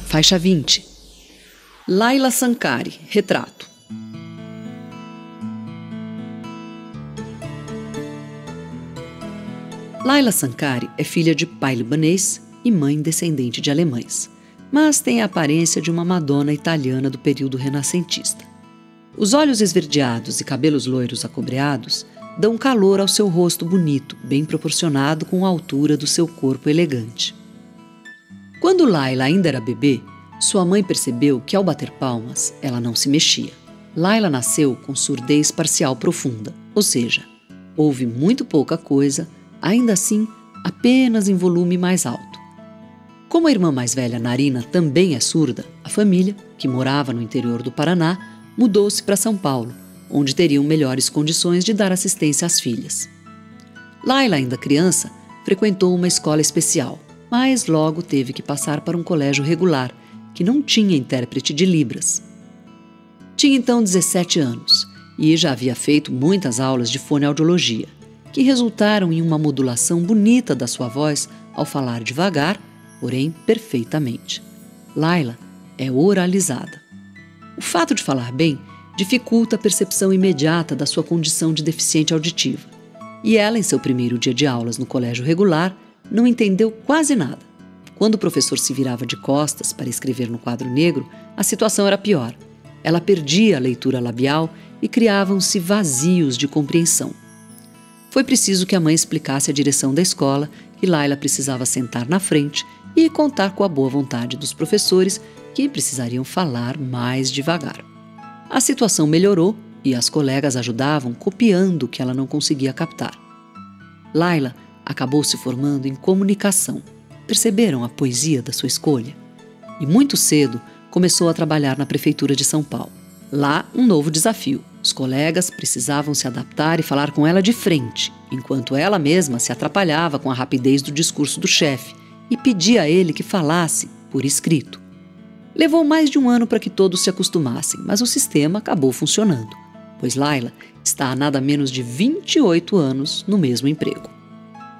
Faixa 20. Laila Sankari, retrato. Laila Sankari é filha de pai libanês e mãe descendente de alemães, mas tem a aparência de uma Madonna italiana do período renascentista. Os olhos esverdeados e cabelos loiros acobreados dão calor ao seu rosto bonito, bem proporcionado com a altura do seu corpo elegante. Quando Laila ainda era bebê, sua mãe percebeu que ao bater palmas, ela não se mexia. Laila nasceu com surdez parcial profunda, ou seja, ouve muito pouca coisa, ainda assim apenas em volume mais alto. Como a irmã mais velha, Narina, também é surda, a família, que morava no interior do Paraná, mudou-se para São Paulo, onde teriam melhores condições de dar assistência às filhas. Laila, ainda criança, frequentou uma escola especial, mas logo teve que passar para um colégio regular, que não tinha intérprete de Libras. Tinha então 17 anos e já havia feito muitas aulas de fonoaudiologia, que resultaram em uma modulação bonita da sua voz ao falar devagar, porém perfeitamente. Laila é oralizada. O fato de falar bem dificulta a percepção imediata da sua condição de deficiente auditiva, e ela, em seu primeiro dia de aulas no colégio regular, não entendeu quase nada. Quando o professor se virava de costas para escrever no quadro negro, a situação era pior. Ela perdia a leitura labial e criavam-se vazios de compreensão. Foi preciso que a mãe explicasse a direção da escola, que Laila precisava sentar na frente e contar com a boa vontade dos professores, que precisariam falar mais devagar. A situação melhorou e as colegas ajudavam copiando o que ela não conseguia captar. Laila acabou se formando em comunicação. Perceberam a poesia da sua escolha? E muito cedo começou a trabalhar na Prefeitura de São Paulo. Lá, um novo desafio. Os colegas precisavam se adaptar e falar com ela de frente, enquanto ela mesma se atrapalhava com a rapidez do discurso do chefe e pedia a ele que falasse por escrito. Levou mais de um ano para que todos se acostumassem, mas o sistema acabou funcionando, pois Laila está há nada menos de 28 anos no mesmo emprego.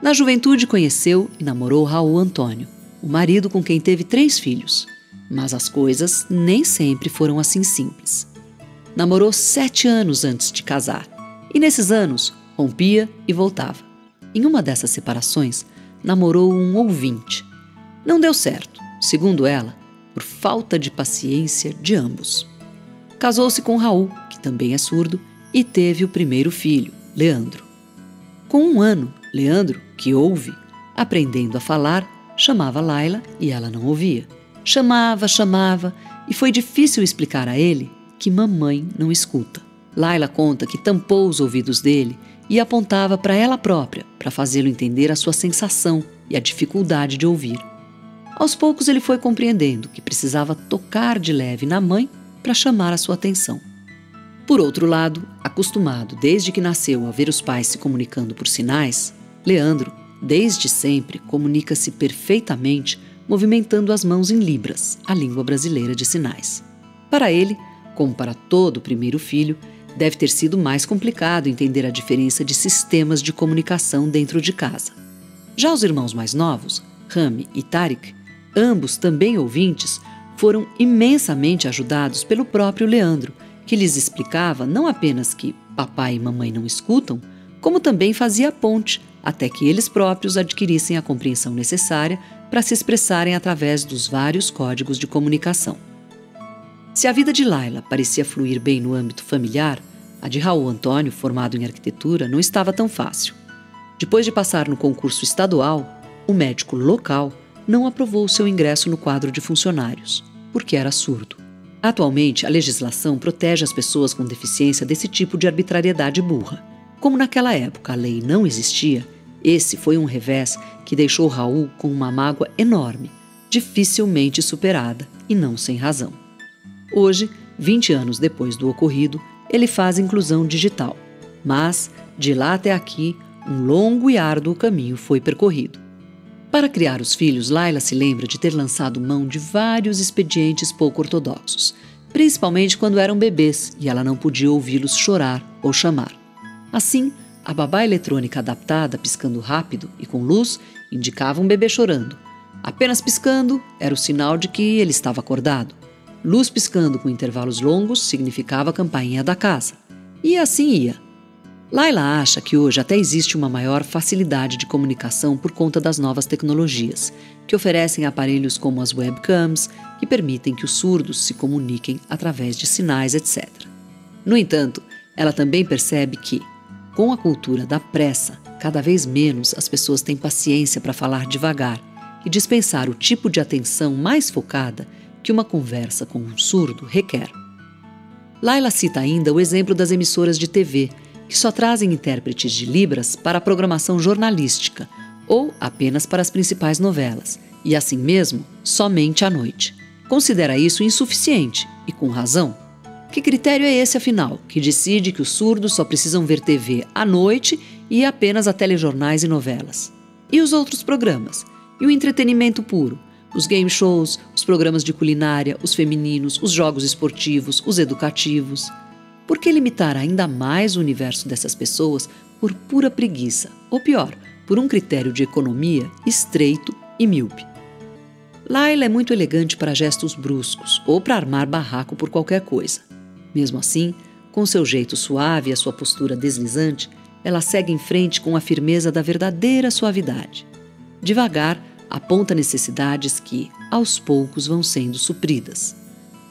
Na juventude conheceu e namorou Raul Antônio, o marido com quem teve 3 filhos, mas as coisas nem sempre foram assim simples. Namorou 7 anos antes de casar, e nesses anos rompia e voltava. Em uma dessas separações, namorou um ouvinte. Não deu certo, segundo ela, por falta de paciência de ambos. Casou-se com Raul, que também é surdo, e teve o primeiro filho, Leandro. Com 1 ano, Leandro, que ouve, aprendendo a falar, chamava Laila e ela não ouvia. Chamava, e foi difícil explicar a ele que mamãe não escuta. Laila conta que tampou os ouvidos dele e apontava para ela própria para fazê-lo entender a sua sensação e a dificuldade de ouvir. Aos poucos ele foi compreendendo que precisava tocar de leve na mãe para chamar a sua atenção. Por outro lado, acostumado desde que nasceu a ver os pais se comunicando por sinais, Leandro, desde sempre, comunica-se perfeitamente movimentando as mãos em libras, a língua brasileira de sinais. Para ele, como para todo primeiro filho, deve ter sido mais complicado entender a diferença de sistemas de comunicação dentro de casa. Já os irmãos mais novos, Rami e Tariq, ambos também ouvintes, foram imensamente ajudados pelo próprio Leandro, que lhes explicava não apenas que papai e mamãe não escutam, como também fazia a ponte, até que eles próprios adquirissem a compreensão necessária para se expressarem através dos vários códigos de comunicação. Se a vida de Laila parecia fluir bem no âmbito familiar, a de Raul Antônio, formado em arquitetura, não estava tão fácil. Depois de passar no concurso estadual, o médico local não aprovou seu ingresso no quadro de funcionários, porque era surdo. Atualmente, a legislação protege as pessoas com deficiência desse tipo de arbitrariedade burra. Como naquela época a lei não existia, esse foi um revés que deixou Raul com uma mágoa enorme, dificilmente superada e não sem razão. Hoje, 20 anos depois do ocorrido, ele faz inclusão digital, mas, de lá até aqui, um longo e árduo caminho foi percorrido. Para criar os filhos, Laila se lembra de ter lançado mão de vários expedientes pouco ortodoxos, principalmente quando eram bebês e ela não podia ouvi-los chorar ou chamar. Assim, a babá eletrônica adaptada, piscando rápido e com luz, indicava um bebê chorando. Apenas piscando era o sinal de que ele estava acordado. Luz piscando com intervalos longos significava a campainha da casa. E assim ia. Laila acha que hoje até existe uma maior facilidade de comunicação por conta das novas tecnologias, que oferecem aparelhos como as webcams, que permitem que os surdos se comuniquem através de sinais, etc. No entanto, ela também percebe que, com a cultura da pressa, cada vez menos as pessoas têm paciência para falar devagar e dispensar o tipo de atenção mais focada que uma conversa com um surdo requer. Laila cita ainda o exemplo das emissoras de TV, que só trazem intérpretes de Libras para a programação jornalística ou apenas para as principais novelas, e assim mesmo, somente à noite. Considera isso insuficiente, e com razão. Que critério é esse, afinal, que decide que os surdos só precisam ver TV à noite e apenas a telejornais e novelas? E os outros programas? E o entretenimento puro? Os game shows, os programas de culinária, os femininos, os jogos esportivos, os educativos? Por que limitar ainda mais o universo dessas pessoas por pura preguiça? Ou pior, por um critério de economia estreito e míope? Laila é muito elegante para gestos bruscos ou para armar barraco por qualquer coisa. Mesmo assim, com seu jeito suave e a sua postura deslizante, ela segue em frente com a firmeza da verdadeira suavidade. Devagar, aponta necessidades que, aos poucos, vão sendo supridas.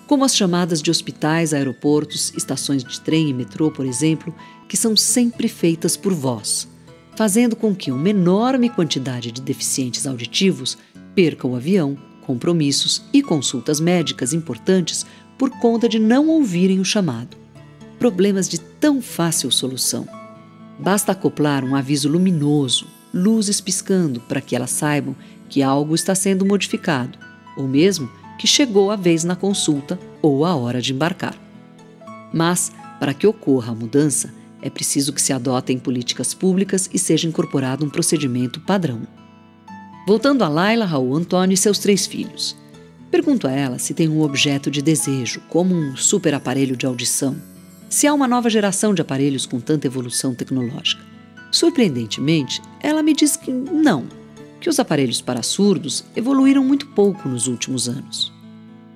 Como as chamadas de hospitais, aeroportos, estações de trem e metrô, por exemplo, que são sempre feitas por voz, fazendo com que uma enorme quantidade de deficientes auditivos perca o avião, compromissos e consultas médicas importantes por conta de não ouvirem o chamado. Problemas de tão fácil solução. Basta acoplar um aviso luminoso, luzes piscando para que elas saibam que algo está sendo modificado, ou mesmo que chegou a vez na consulta ou a hora de embarcar. Mas, para que ocorra a mudança, é preciso que se adotem políticas públicas e seja incorporado um procedimento padrão. Voltando a Laila, Raul, Antônio e seus 3 filhos. Pergunto a ela se tem um objeto de desejo, como um super aparelho de audição, se há uma nova geração de aparelhos com tanta evolução tecnológica. Surpreendentemente, ela me diz que não, que os aparelhos para surdos evoluíram muito pouco nos últimos anos.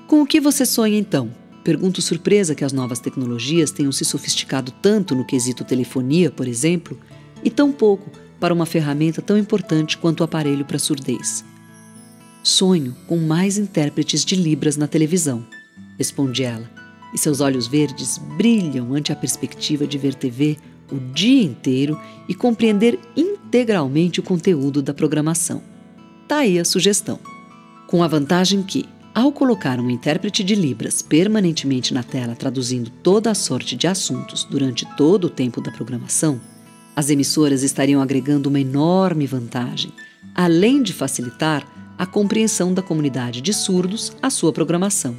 Com o que você sonha então? Pergunto surpresa que as novas tecnologias tenham se sofisticado tanto no quesito telefonia, por exemplo, e tão pouco para uma ferramenta tão importante quanto o aparelho para surdez. Sonho com mais intérpretes de Libras na televisão, responde ela, e seus olhos verdes brilham ante a perspectiva de ver TV o dia inteiro e compreender integralmente o conteúdo da programação. Tá aí a sugestão. Com a vantagem que, ao colocar um intérprete de Libras permanentemente na tela traduzindo toda a sorte de assuntos durante todo o tempo da programação, as emissoras estariam agregando uma enorme vantagem, além de facilitar a compreensão da comunidade de surdos à sua programação.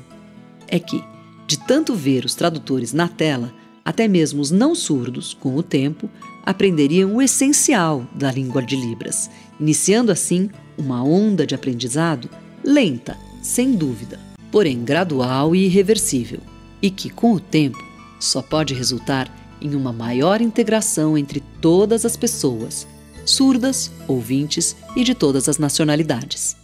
É que, de tanto ver os tradutores na tela, até mesmo os não surdos, com o tempo, aprenderiam o essencial da língua de Libras, iniciando assim uma onda de aprendizado lenta, sem dúvida, porém gradual e irreversível, e que, com o tempo, só pode resultar em uma maior integração entre todas as pessoas, surdas, ouvintes e de todas as nacionalidades.